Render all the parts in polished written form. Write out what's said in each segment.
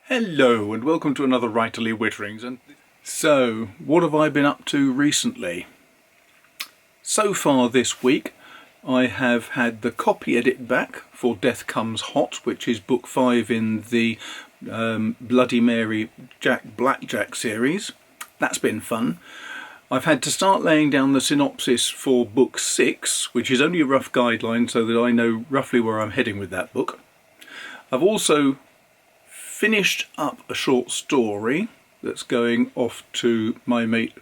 Hello and welcome to another Writerly Witterings. And so, what have I been up to recently? So far this week I have had the copy edit back for Death Comes Hot, which is book 5 in the Bloody Mary Blackjack series. That's been fun. I've had to start laying down the synopsis for book 6, which is only a rough guideline so that I know roughly where I'm heading with that book. I've also finished up a short story that's going off to my mate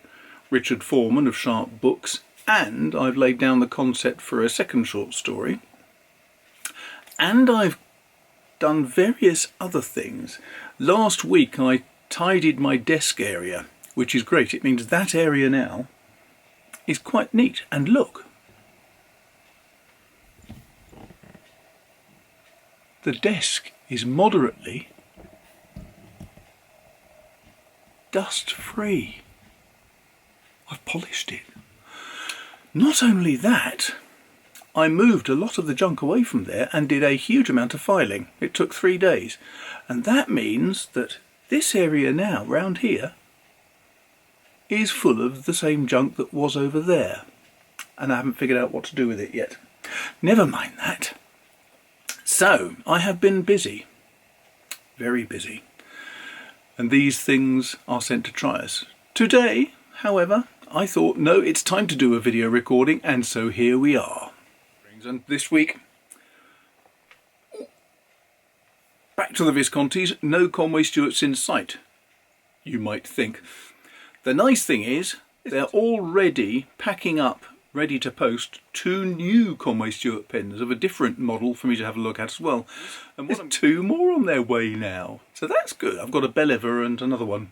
Richard Foreman of Sharp Books, and I've laid down the concept for a second short story, and I've done various other things. Last week I tidied my desk area, which is great. It means that area now is quite neat, and look, the desk is moderately dust-free. I've polished it. Not only that, I moved a lot of the junk away from there and did a huge amount of filing. It took 3 days. And that means that this area now, round here, is full of the same junk that was over there. And I haven't figured out what to do with it yet. Never mind that. So, I have been busy. Very busy. And these things are sent to triers. Today, however, I thought, no, it's time to do a video recording, and so here we are. And this week, back to the Viscontis, no Conway Stewarts in sight, you might think. The nice thing is, they're already packing up, ready to post 2 new Conway Stewart pens of a different model for me to have a look at as well. And there's 2 more on their way now. So that's good. I've got a Believer and another one,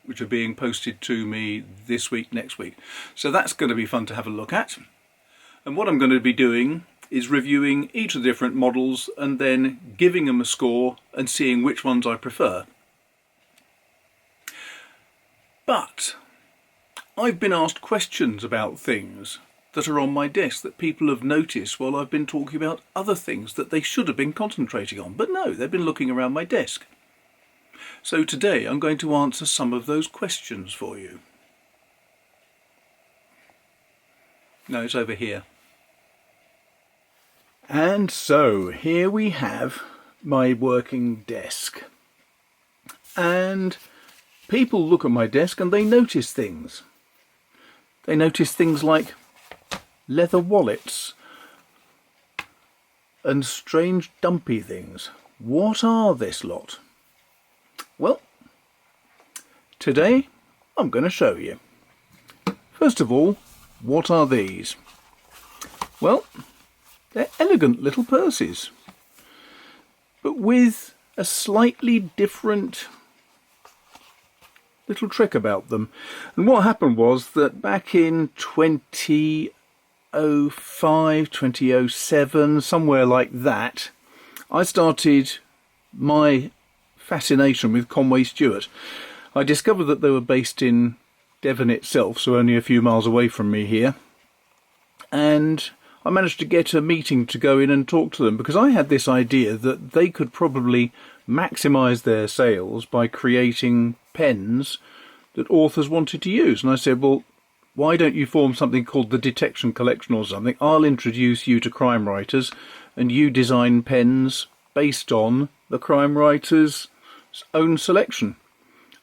which are being posted to me this week, next week. So that's going to be fun to have a look at. And what I'm going to be doing is reviewing each of the different models and then giving them a score and seeing which ones I prefer. But I've been asked questions about things that are on my desk that people have noticed while I've been talking about other things that they should have been concentrating on. But no, they've been looking around my desk. So today I'm going to answer some of those questions for you. No, it's over here. And so here we have my working desk. And people look at my desk and they notice things. They notice things like leather wallets and strange dumpy things. What are this lot? Well, today I'm going to show you. First of all, what are these? Well, they're elegant little purses, but with a slightly different little trick about them. And what happened was that back in 2005, 2007, somewhere like that, I started my fascination with Conway Stewart. I discovered that they were based in Devon itself, so only a few miles away from me here, and I managed to get a meeting to go in and talk to them because I had this idea that they could probably maximise their sales by creating pens that authors wanted to use. And I said, well, why don't you form something called the Detection Collection or something? I'll introduce you to crime writers and you design pens based on the crime writers' own selection.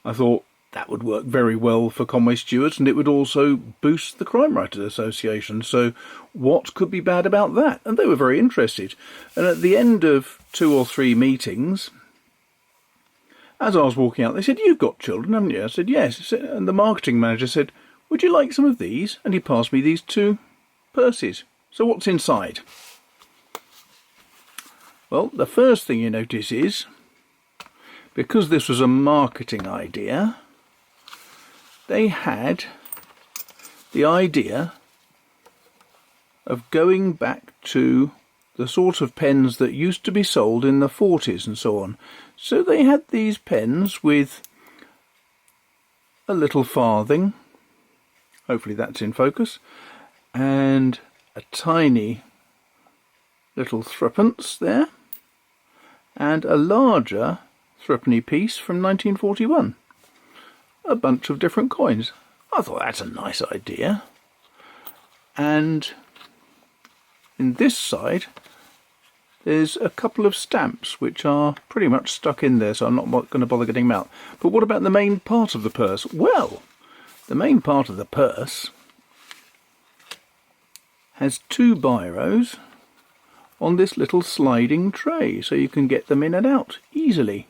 I thought that would work very well for Conway Stewart, and it would also boost the Crime Writers Association. So what could be bad about that? And they were very interested. And at the end of 2 or 3 meetings, as I was walking out, they said, you've got children, haven't you? I said, yes. And the marketing manager said, would you like some of these? And he passed me these 2 purses. So what's inside? Well, the first thing you notice is, because this was a marketing idea, they had the idea of going back to the sort of pens that used to be sold in the 40s and so on. So they had these pens with a little farthing, hopefully that's in focus, and a tiny little threepence there, and a larger threepenny piece from 1941. A bunch of different coins. I thought that's a nice idea. And in this side there's a couple of stamps which are pretty much stuck in there, so I'm not going to bother getting them out. But what about the main part of the purse? Well, the main part of the purse has two biros on this little sliding tray, so you can get them in and out easily.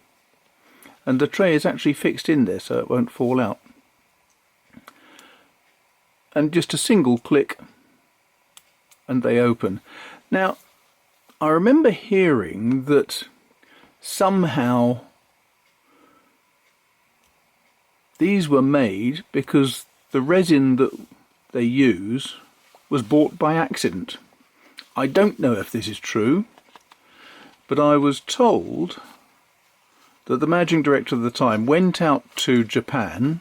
And the tray is actually fixed in there so it won't fall out. And just a single click and they open. Now, I remember hearing that somehow these were made because the resin that they use was bought by accident. I don't know if this is true, but I was told that the managing director of the time went out to Japan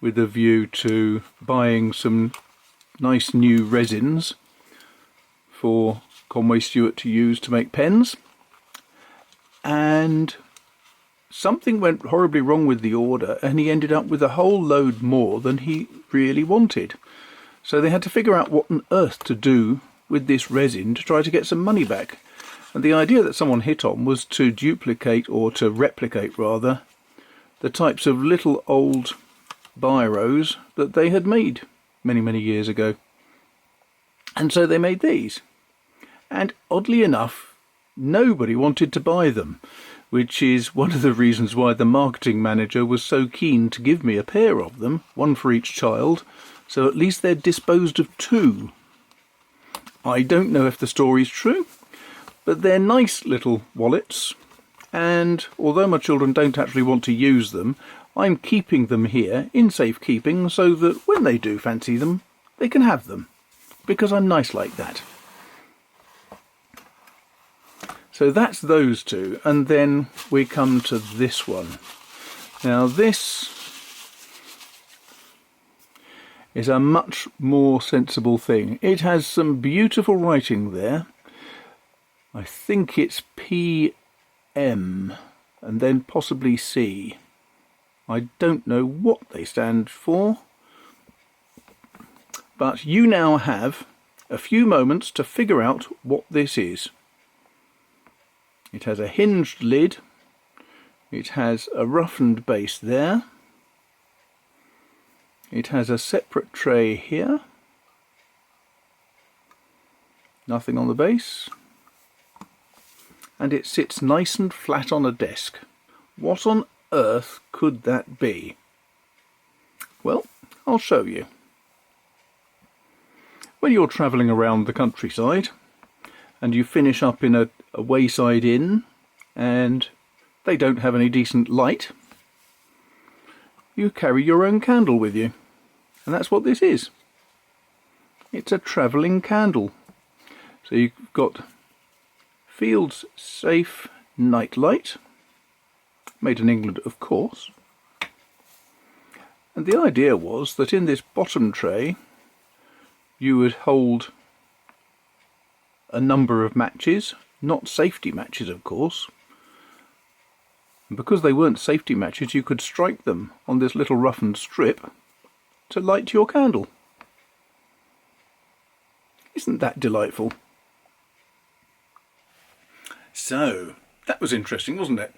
with a view to buying some nice new resins for Conway Stewart to use to make pens, and something went horribly wrong with the order and he ended up with a whole load more than he really wanted. So they had to figure out what on earth to do with this resin to try to get some money back. And the idea that someone hit on was to duplicate, or to replicate rather, the types of little old biros that they had made many years ago. And so they made these. And oddly enough, nobody wanted to buy them, which is one of the reasons why the marketing manager was so keen to give me a pair of them, one for each child, so at least they're disposed of two. I don't know if the story's true, but they're nice little wallets, and although my children don't actually want to use them, I'm keeping them here in safekeeping so that when they do fancy them, they can have them, because I'm nice like that. So that's those two, and then we come to this one. Now this is a much more sensible thing. It has some beautiful writing there. I think it's PM and then possibly C. I don't know what they stand for, but you now have a few moments to figure out what this is. It has a hinged lid, it has a roughened base there, it has a separate tray here, nothing on the base, and it sits nice and flat on a desk. What on earth could that be? Well, I'll show you. When you're travelling around the countryside and you finish up in a wayside inn and they don't have any decent light, you carry your own candle with you, and that's what this is. It's a travelling candle. So you've got Fields Safe Night Light, made in England of course, and the idea was that in this bottom tray you would hold a number of matches, not safety matches of course, and because they weren't safety matches you could strike them on this little roughened strip to light your candle. Isn't that delightful? So that was interesting, wasn't it?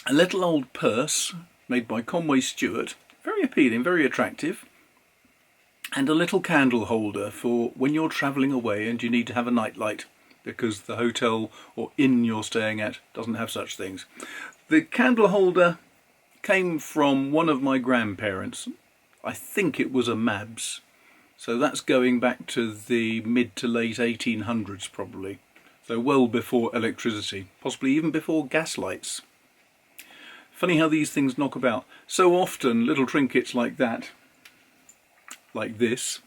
A little old purse made by Conway Stewart, very appealing, very attractive, and a little candle holder for when you're travelling away and you need to have a night light because the hotel or inn you're staying at doesn't have such things. The candle holder came from one of my grandparents. I think it was a Mabs, so that's going back to the mid to late 1800s probably, so well before electricity, possibly even before gas lights. Funny how these things knock about. So often little trinkets like that, like this,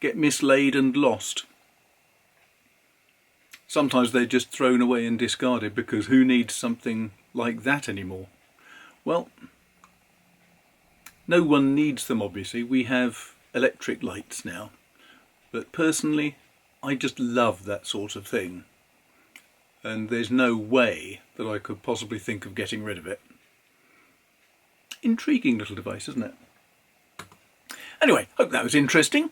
get mislaid and lost. Sometimes they're just thrown away and discarded because who needs something like that anymore? Well, no one needs them obviously. We have electric lights now, but personally I just love that sort of thing. and there's no way that I could possibly think of getting rid of it. Intriguing little device, isn't it? Anyway, hope that was interesting.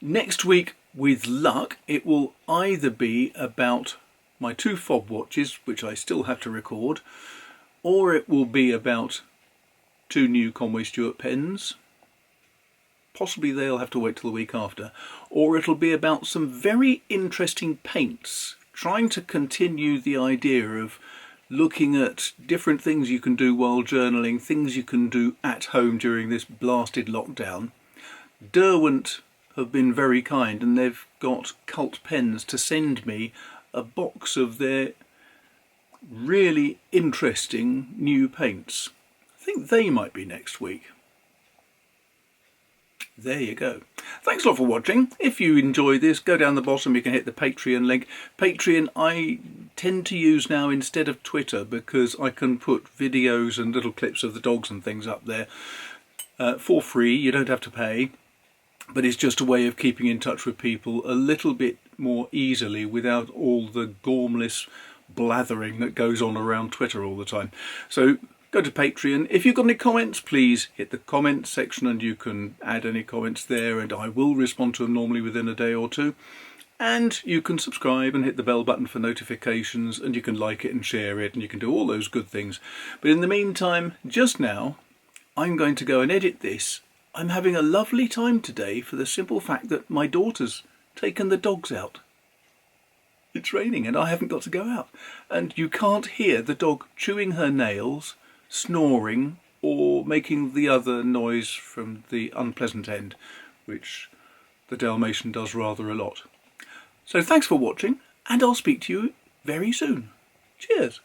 Next week, with luck, it will either be about my 2 fob watches, which I still have to record, or it will be about 2 new Conway Stewart pens. Possibly they'll have to wait till the week after. Or it'll be about some very interesting paints, trying to continue the idea of looking at different things you can do while journaling, things you can do at home during this blasted lockdown. Derwent have been very kind, and they've got Cult Pens to send me a box of their really interesting new paints. I think they might be next week. There you go. Thanks a lot for watching. If you enjoy this, go down the bottom, you can hit the Patreon link. Patreon I tend to use now instead of Twitter because I can put videos and little clips of the dogs and things up there for free. You don't have to pay, but it's just a way of keeping in touch with people a little bit more easily without all the gormless blathering that goes on around Twitter all the time. So go to Patreon. If you've got any comments, please hit the comments section and you can add any comments there, and I will respond to them normally within a day or two. And you can subscribe and hit the bell button for notifications, and you can like it and share it, and you can do all those good things. But in the meantime, just now, I'm going to go and edit this. I'm having a lovely time today for the simple fact that my daughter's taken the dogs out. It's raining and I haven't got to go out. And you can't hear the dog chewing her nails, snoring, or making the other noise from the unpleasant end, which the Dalmatian does rather a lot. So thanks for watching, and I'll speak to you very soon. Cheers.